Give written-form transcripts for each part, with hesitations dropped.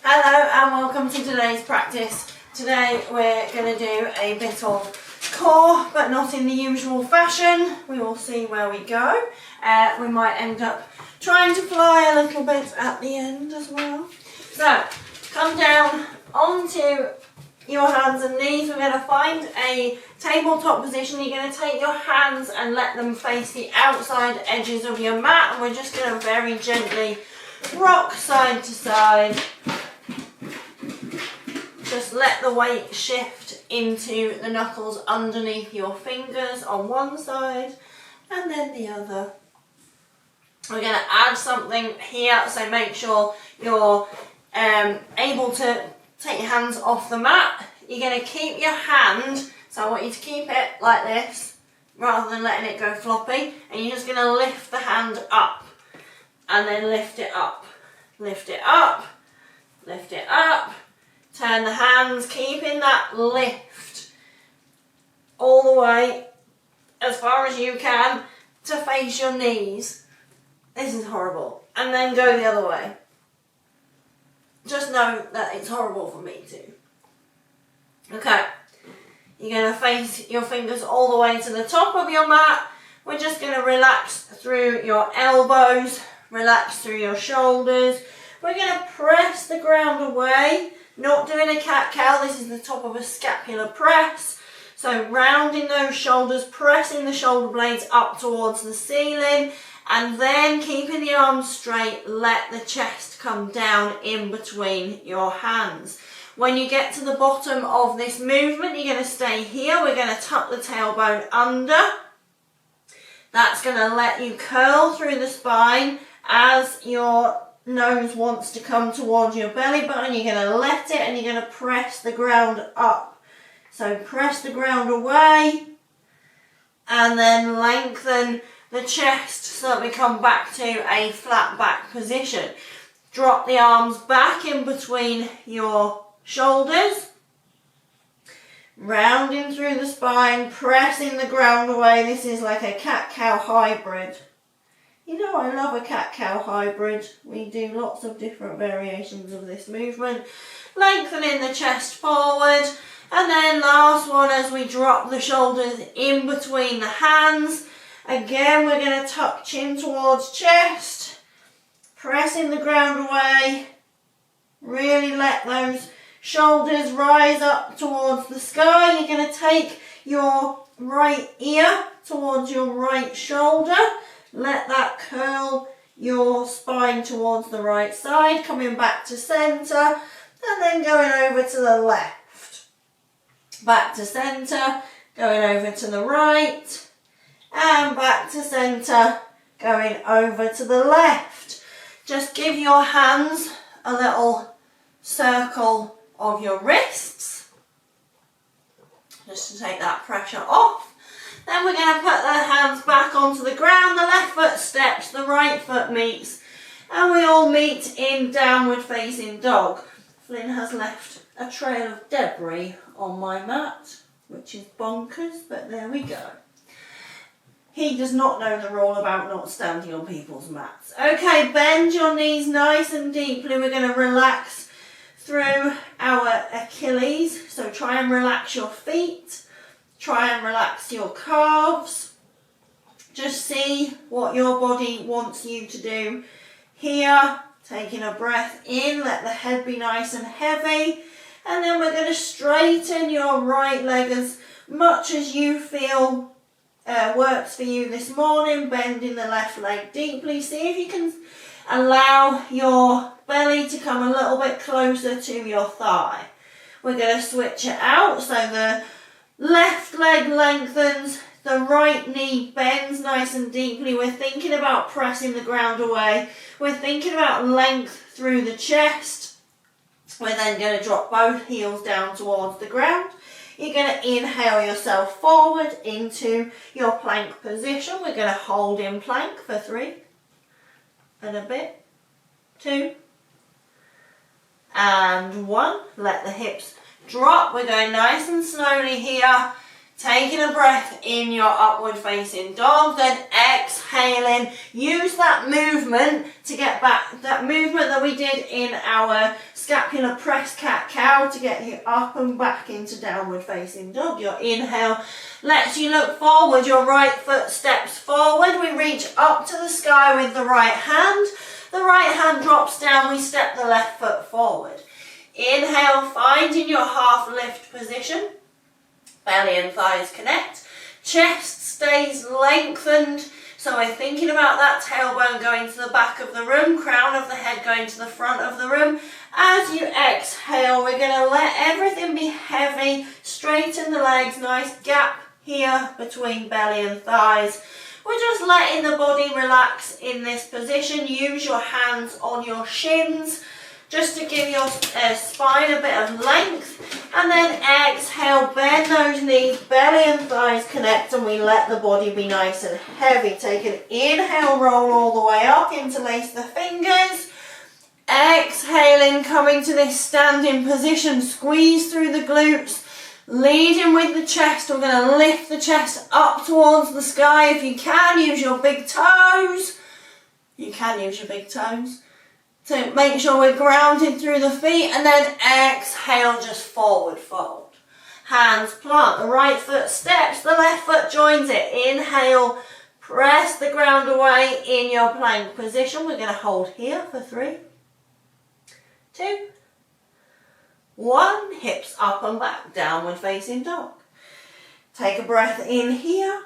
Hello and welcome to today's practice. Today we're going to do a bit of core, but not in the usual fashion. We will see where we go. We might end up trying to fly a little bit at the end as well. So, come down onto your hands and knees. We're going to find a tabletop position. You're going to take your hands and let them face the outside edges of your mat, and we're just going to very gently rock side to side. Just let the weight shift into the knuckles underneath your fingers on one side and then the other. We're going to add something here, so make sure you're able to take your hands off the mat. You're going to keep your hand, so I want you to keep it like this rather than letting it go floppy, and you're just going to lift the hand up and then lift it up, lift it up, lift it up, turn the hands, keeping that lift all the way as far as you can to face your knees. This is horrible. And then go the other way. Just know that it's horrible for me too. Okay, you're going to face your fingers all the way to the top of your mat. We're just going to relax through your elbows, relax through your shoulders. We're going to press the ground away, not doing a cat-cow. This is the top of a scapular press. So rounding those shoulders, pressing the shoulder blades up towards the ceiling, and then keeping the arms straight, let the chest come down in between your hands. When you get to the bottom of this movement, you're going to stay here. We're going to tuck the tailbone under. That's going to let you curl through the spine as your nose wants to come towards your belly button. You're going to let it and you're going to press the ground up. So press the ground away and then lengthen the chest so that we come back to a flat back position. Drop the arms back in between your shoulders, rounding through the spine, pressing the ground away. This is like a cat-cow hybrid. You know, I love a cat-cow hybrid. We do lots of different variations of this movement. Lengthening the chest forward. And then last one, as we drop the shoulders in between the hands. Again, we're going to tuck chin towards chest. Pressing the ground away. Really let those shoulders rise up towards the sky. You're going to take your right ear towards your right shoulder. Let that curl your spine towards the right side, coming back to centre, and then going over to the left. Back to centre, going over to the right, and back to centre, going over to the left. Just give your hands a little circle of your wrists, just to take that pressure off. Then we're going to put the hands back onto the ground. The left foot steps, the right foot meets, and we all meet in downward facing dog. Flynn has left a trail of debris on my mat, which is bonkers, but there we go. He does not know the rule about not standing on people's mats. Okay, bend your knees nice and deeply. We're going to relax through our Achilles. So try and relax your feet. Try and relax your calves. Just see what your body wants you to do here. Taking a breath in, let the head be nice and heavy. And then we're going to straighten your right leg as much as you feel works for you this morning. Bending the left leg deeply. See if you can allow your belly to come a little bit closer to your thigh. We're going to switch it out, so the left leg lengthens, the right knee bends nice and deeply. We're thinking about pressing the ground away. We're thinking about length through the chest. We're then going to drop both heels down towards the ground. You're going to inhale yourself forward into your plank position. We're going to hold in plank for 3 and a bit, 2 and 1. Let the hips drop. We're going nice and slowly here Taking a breath in your upward facing dog, then exhaling. Use that movement to get back, that movement that we did in our scapular press cat-cow to get you up and back into downward facing dog. Your inhale lets you look forward, your right foot steps forward. We reach up to the sky with the right hand. The right hand drops down, we step the left foot forward. Inhale, finding your half lift position. Belly and thighs connect. Chest stays lengthened. So we're thinking about that tailbone going to the back of the room, crown of the head going to the front of the room. As you exhale, we're going to let everything be heavy. Straighten the legs, nice gap here between belly and thighs. We're just letting the body relax in this position. Use your hands on your shins, just to give your spine a bit of length. And then exhale, bend those knees, belly and thighs connect, and we let the body be nice and heavy. Take an inhale, roll all the way up, interlace the fingers. Exhaling, coming to this standing position, squeeze through the glutes, leading with the chest. We're going to lift the chest up towards the sky. If you can, use your big toes. You can use your big toes. So make sure we're grounded through the feet, and then exhale, just forward fold. Hands plant, the right foot steps, the left foot joins it. Inhale, press the ground away in your plank position. We're going to hold here for 3, 2, 1. Hips up and back, downward facing dog. Take a breath in here.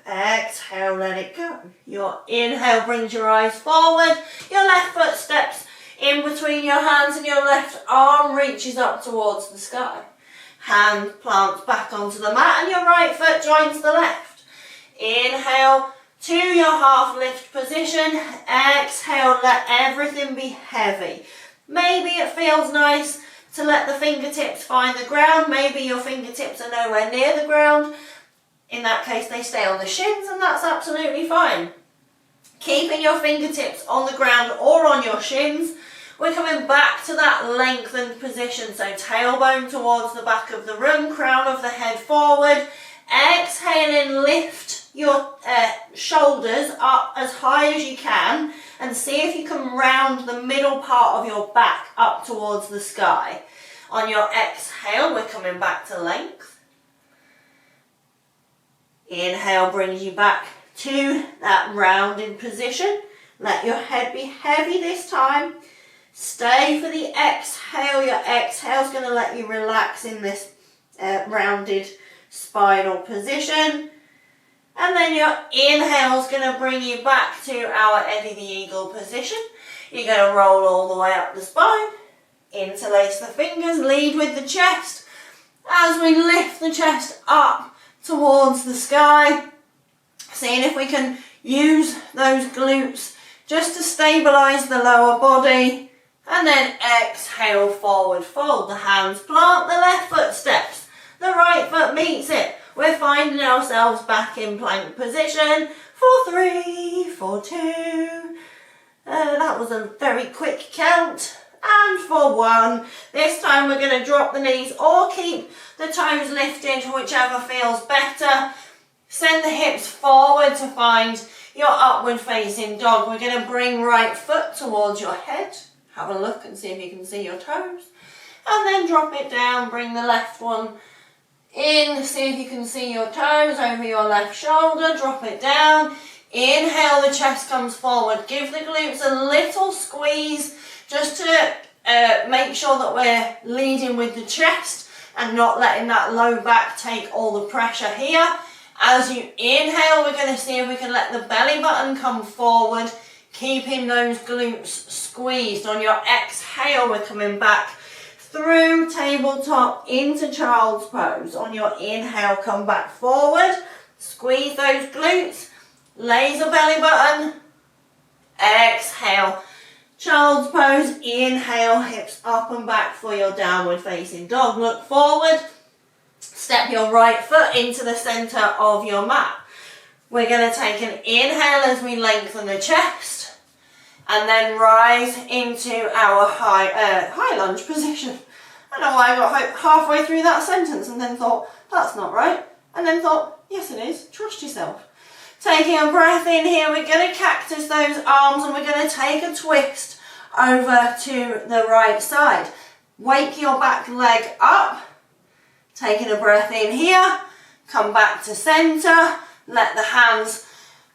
Exhale, let it go. Your inhale brings your eyes forward. Your left foot steps in between your hands and your left arm reaches up towards the sky. Hand plants back onto the mat and your right foot joins the left. Inhale to your half lift position. Exhale, let everything be heavy. Maybe it feels nice to let the fingertips find the ground. Maybe your fingertips are nowhere near the ground. In that case, they stay on the shins, and that's absolutely fine. Keeping your fingertips on the ground or on your shins, we're coming back to that lengthened position. So tailbone towards the back of the room, crown of the head forward. Exhaling, lift your shoulders up as high as you can and see if you can round the middle part of your back up towards the sky. On your exhale, we're coming back to length. Inhale brings you back to that rounded position. Let your head be heavy this time. Stay for the exhale. Your exhale is going to let you relax in this rounded spinal position. And then your inhale is going to bring you back to our Eddie the Eagle position. You're going to roll all the way up the spine. Interlace the fingers, lead with the chest. As we lift the chest up towards the sky, seeing if we can use those glutes just to stabilize the lower body, and then exhale, forward fold. The hands plant, the left foot steps, the right foot meets it. We're finding ourselves back in plank position for 3, for 2. That was a very quick count. And for 1. This time we're going to drop the knees or keep the toes lifted, whichever feels better. Send the hips forward to find your upward facing dog. We're going to bring right foot towards your head. Have a look and see if you can see your toes. And then drop it down, bring the left one in, see if you can see your toes over your left shoulder. Drop it down. Inhale, the chest comes forward. Give the glutes a little squeeze, just to make sure that we're leading with the chest and not letting that low back take all the pressure here. As you inhale, we're going to see if we can let the belly button come forward, keeping those glutes squeezed. On your exhale, we're coming back through tabletop into child's pose. On your inhale, come back forward, squeeze those glutes, laser belly button, exhale. Child's pose, inhale, hips up and back for your downward facing dog. Look forward, step your right foot into the center of your mat. We're going to take an inhale as we lengthen the chest and then rise into our high lunge position. I don't know why I got halfway through that sentence and then thought, that's not right. And then thought, yes it is, trust yourself. Taking a breath in here, we're going to cactus those arms and we're going to take a twist over to the right side. Wake your back leg up. Taking a breath in here, come back to centre, let the hands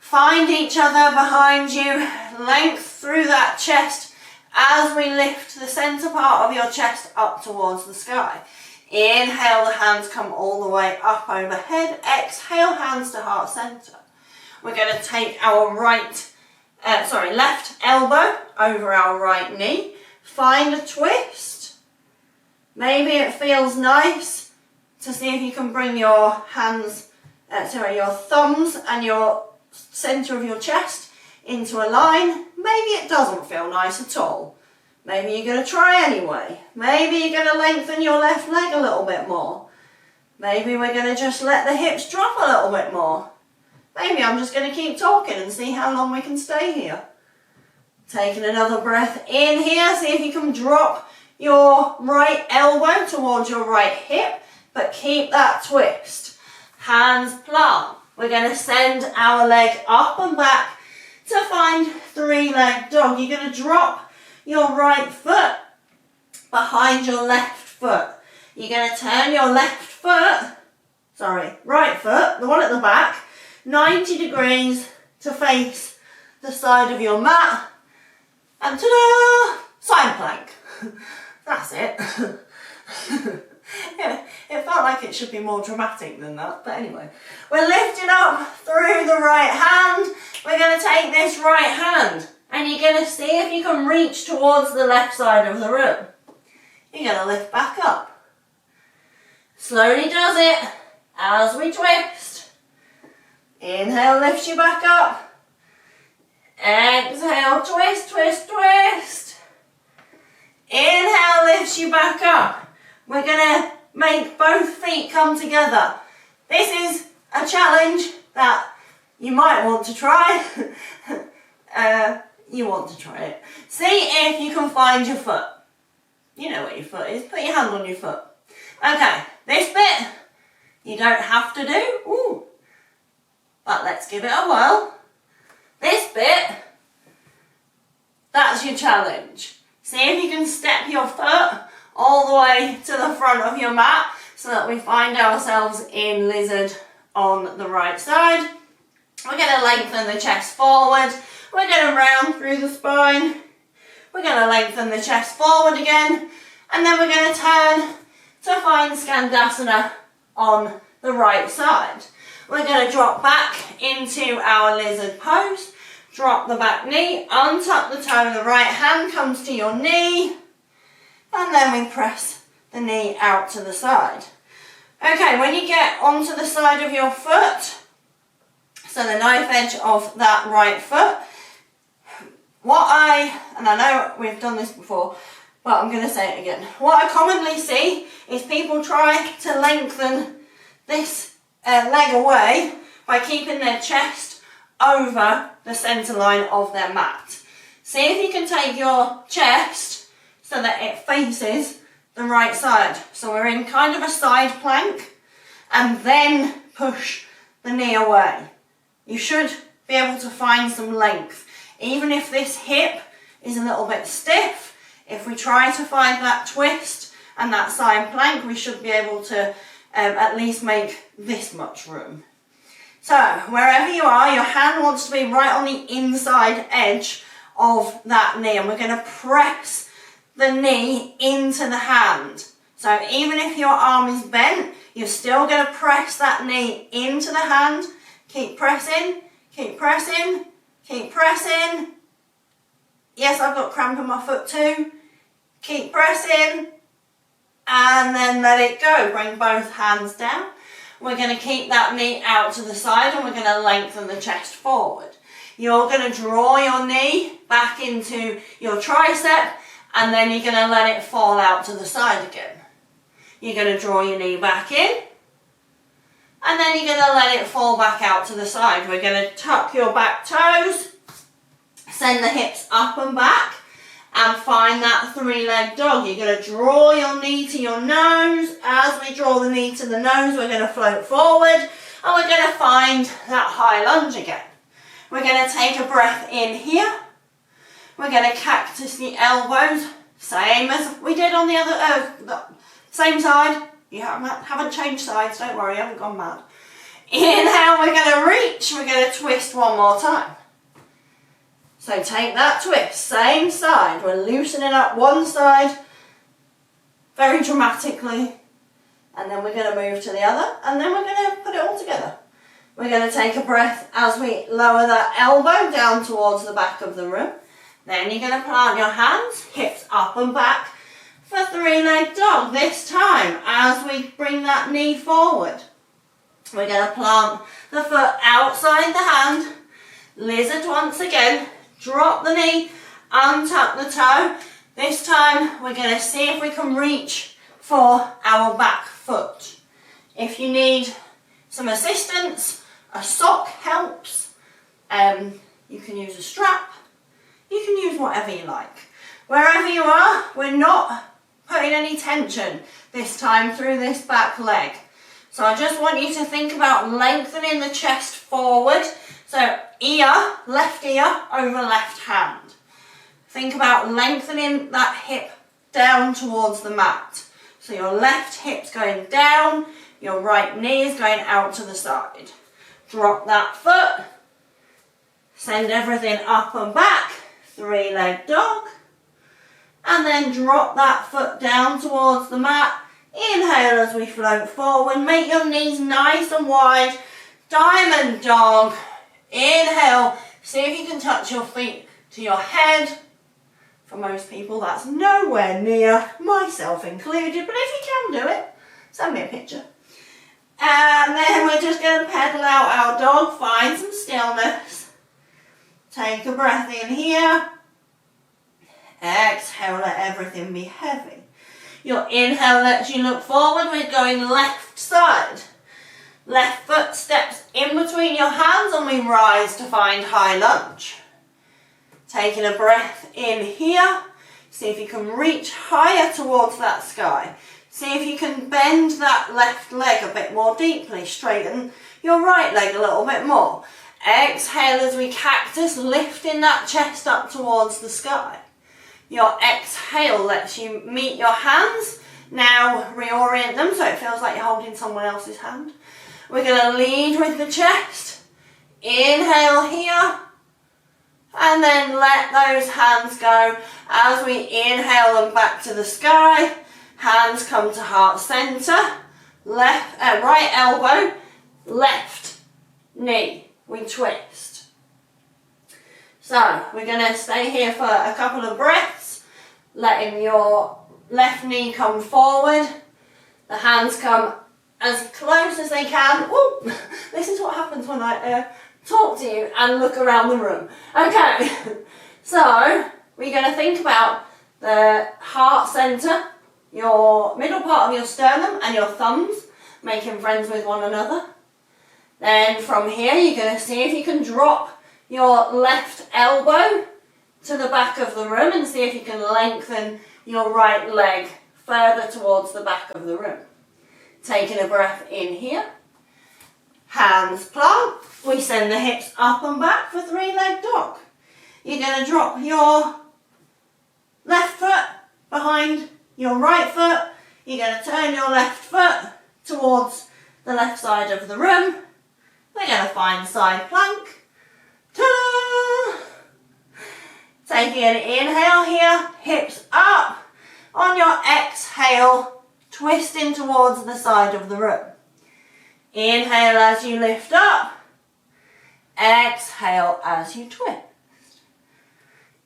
find each other behind you, length through that chest as we lift the centre part of your chest up towards the sky. Inhale, the hands come all the way up overhead. Exhale, hands to heart centre. We're going to take our left elbow over our right knee. Find a twist. Maybe it feels nice to see if you can bring your your thumbs and your centre of your chest into a line. Maybe it doesn't feel nice at all. Maybe you're going to try anyway. Maybe you're going to lengthen your left leg a little bit more. Maybe we're going to just let the hips drop a little bit more. Maybe I'm just going to keep talking and see how long we can stay here. Taking another breath in here. See if you can drop your right elbow towards your right hip, but keep that twist. Hands plant. We're going to send our leg up and back to find three-leg dog. You're going to drop your right foot behind your left foot. You're going to turn your right foot, the one at the back, 90 degrees to face the side of your mat. And ta-da! Side plank. That's it. Yeah, it felt like it should be more dramatic than that, but anyway. We're lifting up through the right hand. We're going to take this right hand and you're going to see if you can reach towards the left side of the room. You're going to lift back up. Slowly does it as we twist. Inhale, lifts you back up. Exhale, twist, twist, twist. Inhale, lifts you back up. We're going to make both feet come together. This is a challenge that you might want to try. You want to try it. See if you can find your foot. You know where your foot is. Put your hand on your foot. Okay, this bit you don't have to do. But let's give it a whirl. This bit, that's your challenge. See if you can step your foot all the way to the front of your mat so that we find ourselves in lizard on the right side. We're going to lengthen the chest forward. We're going to round through the spine. We're going to lengthen the chest forward again. And then we're going to turn to find Skandasana on the right side. We're going to drop back into our lizard pose. Drop the back knee, untuck the toe, the right hand comes to your knee. And then we press the knee out to the side. Okay, when you get onto the side of your foot, so the knife edge of that right foot, and I know we've done this before, but I'm going to say it again. What I commonly see is people try to lengthen this leg away by keeping their chest over the centre line of their mat. See if you can take your chest so that it faces the right side. So we're in kind of a side plank and then push the knee away. You should be able to find some length. Even if this hip is a little bit stiff, if we try to find that twist and that side plank, we should be able to at least make this much room. So wherever you are, your hand wants to be right on the inside edge of that knee, and we're going to press the knee into the hand. So even if your arm is bent, you're still going to press that knee into the hand. Keep pressing, keep pressing, keep pressing. Yes, I've got cramp in my foot too. Keep pressing and then let it go. Bring both hands down. We're going to keep that knee out to the side and we're going to lengthen the chest forward. You're going to draw your knee back into your tricep and then you're going to let it fall out to the side again. You're going to draw your knee back in and then you're going to let it fall back out to the side. We're going to tuck your back toes, send the hips up and back, and find that three-legged dog. You're going to draw your knee to your nose. As we draw the knee to the nose, we're going to float forward and we're going to find that high lunge again. We're going to take a breath in here. We're going to cactus the elbows, same as we did on the other, same side. You haven't changed sides, don't worry, I haven't gone mad. Inhale, we're going to reach, we're going to twist one more time. So take that twist, same side, we're loosening up one side very dramatically, and then we're going to move to the other, and then we're going to put it all together. We're going to take a breath as we lower that elbow down towards the back of the room. Then you're going to plant your hands, hips up and back for three-legged dog. This time, as we bring that knee forward, we're going to plant the foot outside the hand, lizard once again, drop the knee, untuck the toe. This time we're going to see if we can reach for our back foot. If you need some assistance, a sock helps. You can use a strap. You can use whatever you like. Wherever you are, we're not putting any tension this time through this back leg. So I just want you to think about lengthening the chest forward. So ear, left ear over left hand. Think about lengthening that hip down towards the mat. So your left hip's going down, your right knee is going out to the side. Drop that foot, send everything up and back, three-legged dog, and then drop that foot down towards the mat. Inhale as we float forward, make your knees nice and wide, diamond dog. Inhale, see if you can touch your feet to your head. For most people that's nowhere near, myself included, but if you can do it, send me a picture. And then we're just going to pedal out our dog, find some stillness. Take a breath in here. Exhale, let everything be heavy. Your inhale lets you look forward. We're going left side. Left foot steps in between your hands and we rise to find high lunge. Taking a breath in here. See if you can reach higher towards that sky. See if you can bend that left leg a bit more deeply. Straighten your right leg a little bit more. Exhale as we cactus, lifting that chest up towards the sky. Your exhale lets you meet your hands. Now reorient them so it feels like you're holding someone else's hand. We're going to lead with the chest. Inhale here. And then let those hands go. As we inhale them back to the sky, hands come to heart center. Right elbow, left knee. We twist. So we're going to stay here for a couple of breaths, letting your left knee come forward. The hands come as close as they can. Ooh, this is what happens when I talk to you and look around the room. Okay, so we're going to think about the heart center, your middle part of your sternum and your thumbs making friends with one another. Then from here you're going to see if you can drop your left elbow to the back of the room and see if you can lengthen your right leg further towards the back of the room. Taking a breath in here. Hands plant. We send the hips up and back for three-legged dog. You're going to drop your left foot behind your right foot. You're going to turn your left foot towards the left side of the room. We're going to find side plank. Ta-da! Taking an inhale here, hips up. On your exhale, twisting towards the side of the room. Inhale as you lift up. Exhale as you twist.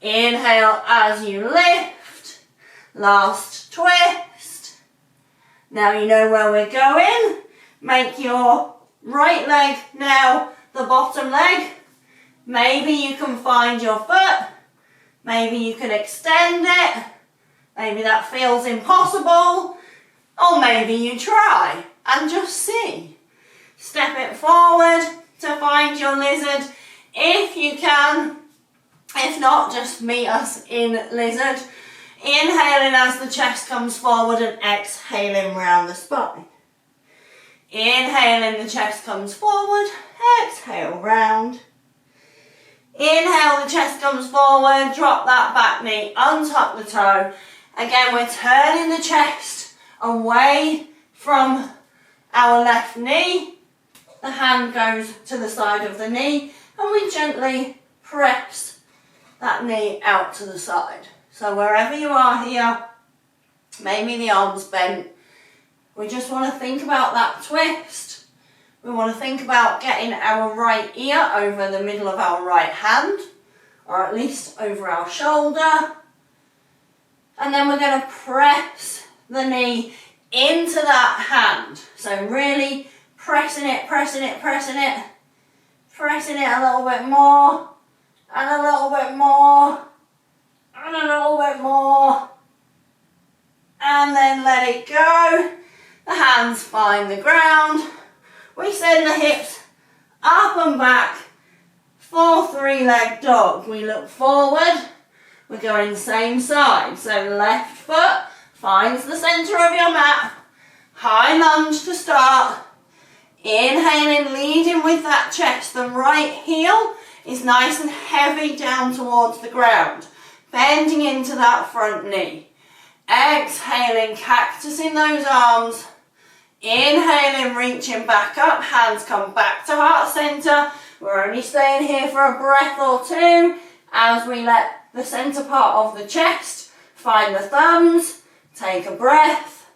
Inhale as you lift. Last twist. Now you know where we're going. Make your right leg now the bottom leg. Maybe you can find your foot. Maybe you can extend it. Maybe that feels impossible. Or maybe you try and just see. Step it forward to find your lizard if you can. If not, just meet us in lizard. Inhaling as the chest comes forward and exhaling round the spine. Inhaling, the chest comes forward, exhale round. Inhale, the chest comes forward, drop that back knee, untuck the toe. Again, we're turning the chest away from our left knee. The hand goes to the side of the knee and we gently press that knee out to the side. So wherever you are here, maybe the arms bent, we just want to think about that twist. We want to think about getting our right ear over the middle of our right hand, or at least over our shoulder. And then we're going to press the knee into that hand. So really pressing it, pressing it, pressing it. Pressing it a little bit more, and a little bit more, and a little bit more. And then let it go. The hands find the ground. We send the hips up and back for three-leg dog. We look forward. We're going the same side. So left foot finds the centre of your mat. High lunge to start. Inhaling, leading with that chest. The right heel is nice and heavy down towards the ground. Bending into that front knee. Exhaling, cactusing those arms. Inhaling, reaching back up, hands come back to heart centre. We're only staying here for a breath or two as we let the centre part of the chest find the thumbs. Take a breath.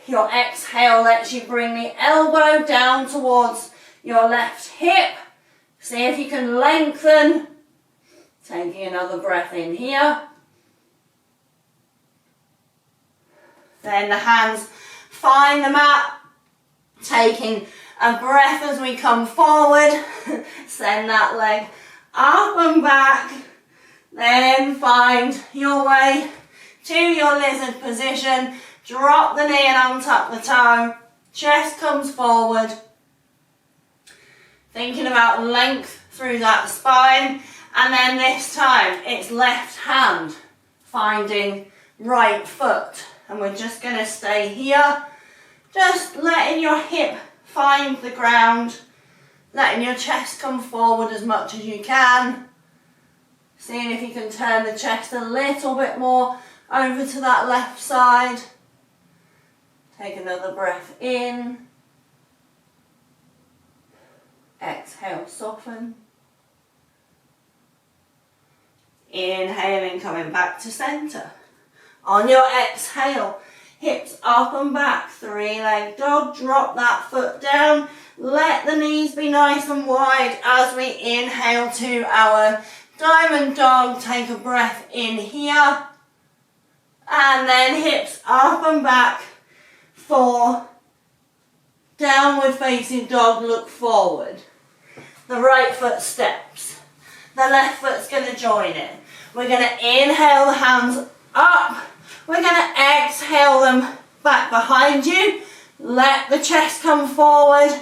Your exhale lets you bring the elbow down towards your left hip. See if you can lengthen. Taking another breath in here. Then the hands find the mat, taking a breath as we come forward. Send that leg up and back. Then find your way to your lizard position. Drop the knee and untuck the toe. Chest comes forward. Thinking about length through that spine. And then this time it's left hand finding right foot. And we're just going to stay here, just letting your hip find the ground, letting your chest come forward as much as you can, seeing if you can turn the chest a little bit more over to that left side. Take another breath in, exhale, soften, inhaling, coming back to centre. On your exhale, hips up and back, three-leg dog, drop that foot down, let the knees be nice and wide as we inhale to our diamond dog. Take a breath in here, and then hips up and back for downward facing dog, look forward. The right foot steps, the left foot's going to join in. We're going to inhale the hands up. We're going to exhale them back behind you. Let the chest come forward.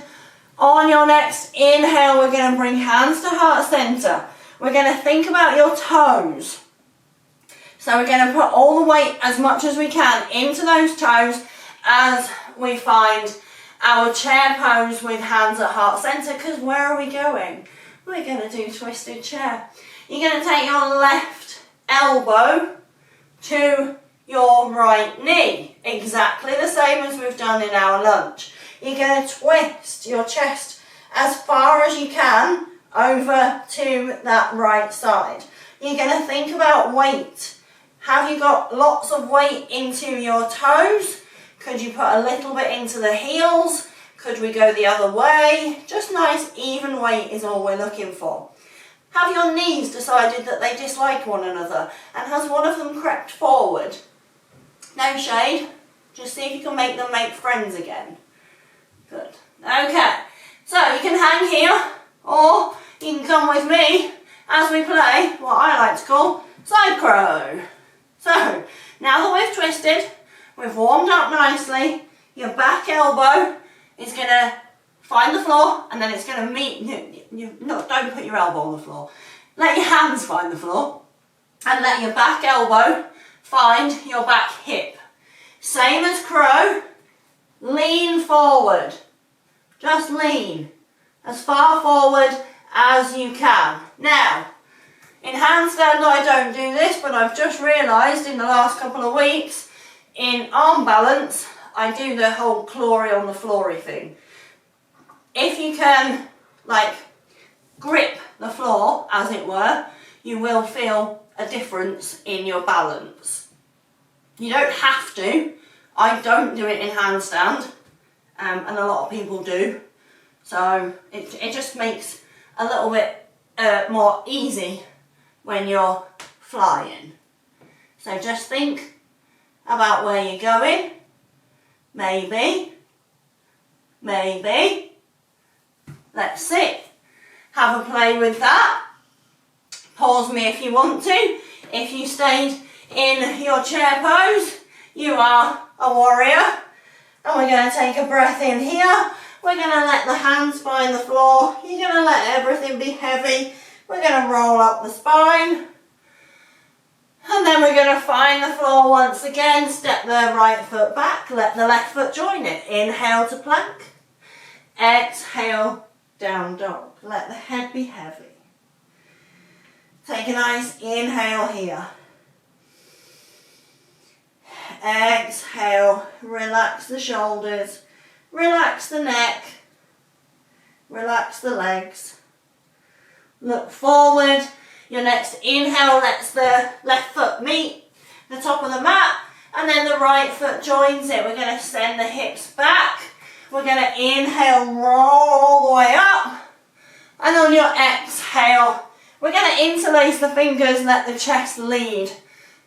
On your next inhale, we're going to bring hands to heart centre. We're going to think about your toes. So we're going to put all the weight as much as we can into those toes as we find our chair pose with hands at heart centre. Because where are we going? We're going to do twisted chair. You're going to take your left elbow to your right knee, exactly the same as we've done in our lunge. You're going to twist your chest as far as you can over to that right side. You're going to think about weight. Have you got lots of weight into your toes? Could you put a little bit into the heels? Could we go the other way? Just nice even weight is all we're looking for. Have your knees decided that they dislike one another? And has one of them crept forward? No shade. Just see if you can make them make friends again. Good. Okay. So you can hang here, or you can come with me as we play what I like to call side crow. So now that we've twisted, we've warmed up nicely, your back elbow is going to find the floor, and then it's going to meet, don't put your elbow on the floor. let your hands find the floor and let your back elbow find your back hip. Same as crow, lean forward, just lean as far forward as you can. Now, in handstand I don't do this, but I've just realised in the last couple of weeks, in arm balance, I do the whole clawry on the floory thing. If you can, like, grip the floor, as it were, you will feel a difference in your balance. You don't have to. I don't do it in handstand, and a lot of people do. So it just makes a little bit more easy when you're flying. So just think about where you're going. Maybe. Let's sit. Have a play with that. Pause me if you want to. If you stayed in your chair pose, you are a warrior. And we're going to take a breath in here. We're going to let the hands find the floor. You're going to let everything be heavy. We're going to roll up the spine. And then we're going to find the floor once again. Step the right foot back. Let the left foot join it. Inhale to plank. Exhale, down dog. Let the head be heavy. Take a nice inhale here. Exhale, relax the shoulders, relax the neck, relax the legs. Look forward. Your next inhale lets the left foot meet the top of the mat, and then the right foot joins it. We're going to send the hips back. We're going to inhale, roll all the way up, and on your exhale, we're going to interlace the fingers, let the chest lead,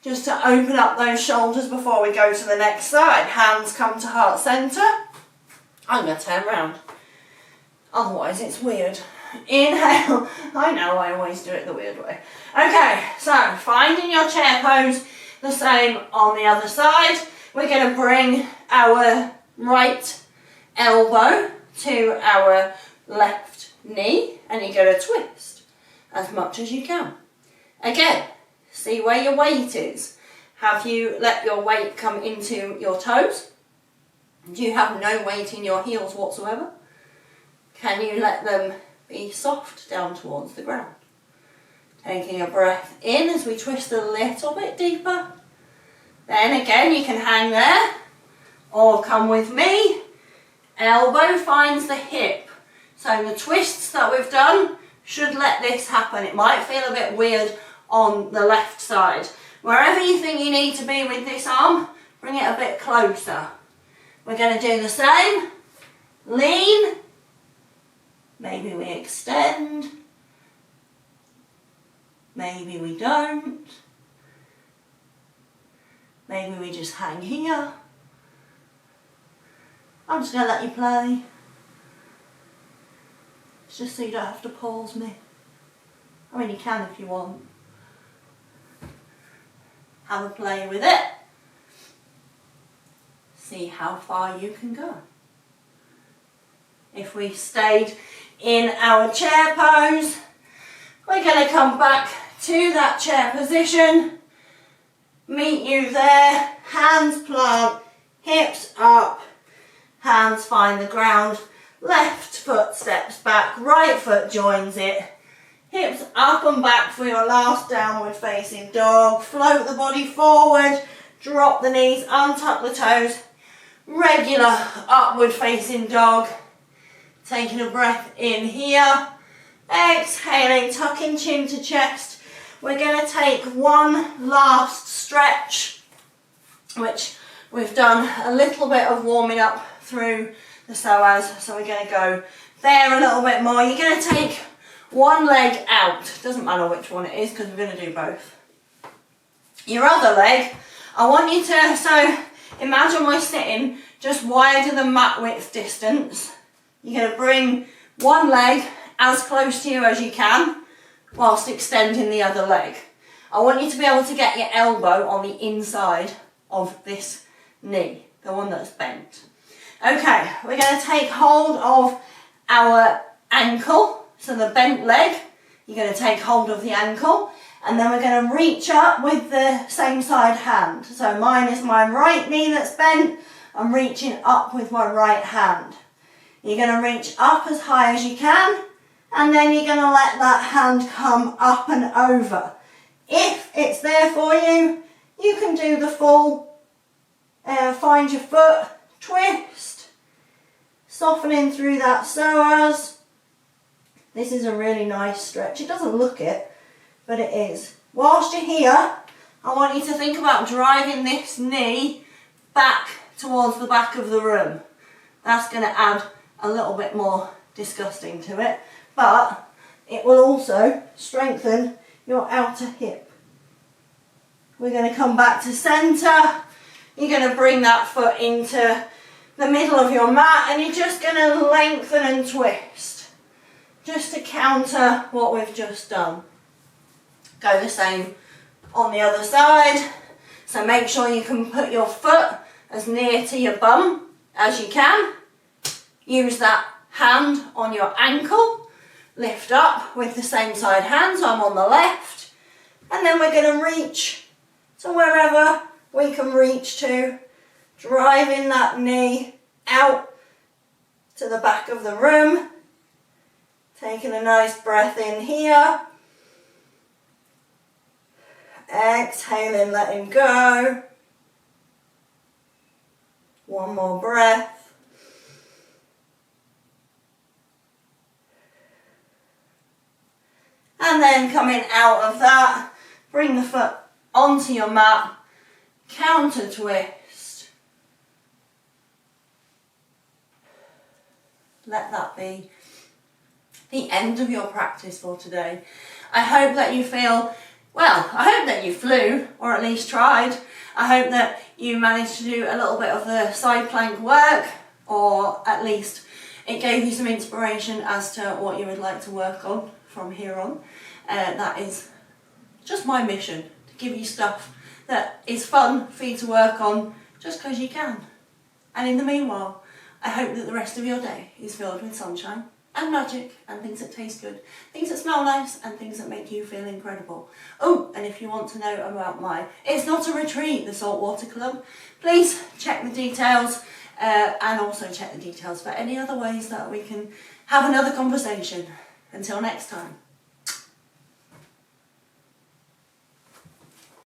just to open up those shoulders before we go to the next side. Hands come to heart centre. I'm going to turn around, otherwise it's weird. Inhale. I know, I always do it the weird way. Okay, so finding your chair pose, the same on the other side. We're going to bring our right elbow to our left knee, and you're going to twist as much as you can. Again, see where your weight is. Have you let your weight come into your toes? Do you have no weight in your heels whatsoever? Can you let them be soft down towards the ground? Taking a breath in as we twist a little bit deeper. Then again, you can hang there or come with me. Elbow finds the hip. So the twists that we've done should let this happen. It might feel a bit weird on the left side. Wherever you think you need to be with this arm, bring it a bit closer. We're going to do the same. Lean. Maybe we extend. Maybe we don't. Maybe we just hang here. I'm just going to let you play. It's just so you don't have to pause me. I mean, you can if you want. Have a play with it. See how far you can go. If we stayed in our chair pose, we're going to come back to that chair position. Meet you there. Hands plant, hips up, hands find the ground. Left foot steps back, right foot joins it. Hips up and back for your last downward facing dog. Float the body forward, drop the knees, untuck the toes. Regular upward facing dog. Taking a breath in here. Exhaling, tucking chin to chest. We're going to take one last stretch, which we've done a little bit of warming up through the psoas. So we're going to go there a little bit more. You're going to take one leg out. Doesn't matter which one it is because we're going to do both. Your other leg, I want you to, so imagine we're sitting just wider than mat width distance. You're going to bring one leg as close to you as you can whilst extending the other leg. I want you to be able to get your elbow on the inside of this knee, the one that's bent. Okay, we're going to take hold of our ankle, so the bent leg, You're going to take hold of the ankle, and then we're going to reach up with the same side hand. So mine is my right knee that's bent. I'm reaching up with my right hand. You're going to reach up as high as you can, and then you're going to let that hand come up and over. If it's there for you, you can do the full find your foot twist, softening through that psoas. This is a really nice stretch. It doesn't look it, but it is. Whilst you're here, I want you to think about driving this knee back towards the back of the room. That's going to add a little bit more disgusting to it, but it will also strengthen your outer hip. We're going to come back to centre. You're going to bring that foot into the middle of your mat, and you're just going to lengthen and twist, just to counter what we've just done. Go the same on the other side. So make sure you can put your foot as near to your bum as you can. Use that hand on your ankle. Lift up with the same side hand, so I'm on the left. And then we're going to reach to wherever we can reach to, driving that knee out to the back of the room. Taking a nice breath in here. Exhaling, letting go. One more breath. And then coming out of that, bring the foot onto your mat, counter twist. Let that be the end of your practice for today. I hope that you feel, well, I hope that you flew, or at least tried. I hope that you managed to do a little bit of the side plank work, or at least it gave you some inspiration as to what you would like to work on from here on. That is just my mission, to give you stuff that is fun for you to work on just because you can. And in the meanwhile, I hope that the rest of your day is filled with sunshine and magic and things that taste good, things that smell nice and things that make you feel incredible. Oh, and if you want to know about It's Not a Retreat, the Saltwater Club, please check the details and also check the details for any other ways that we can have another conversation. Until next time.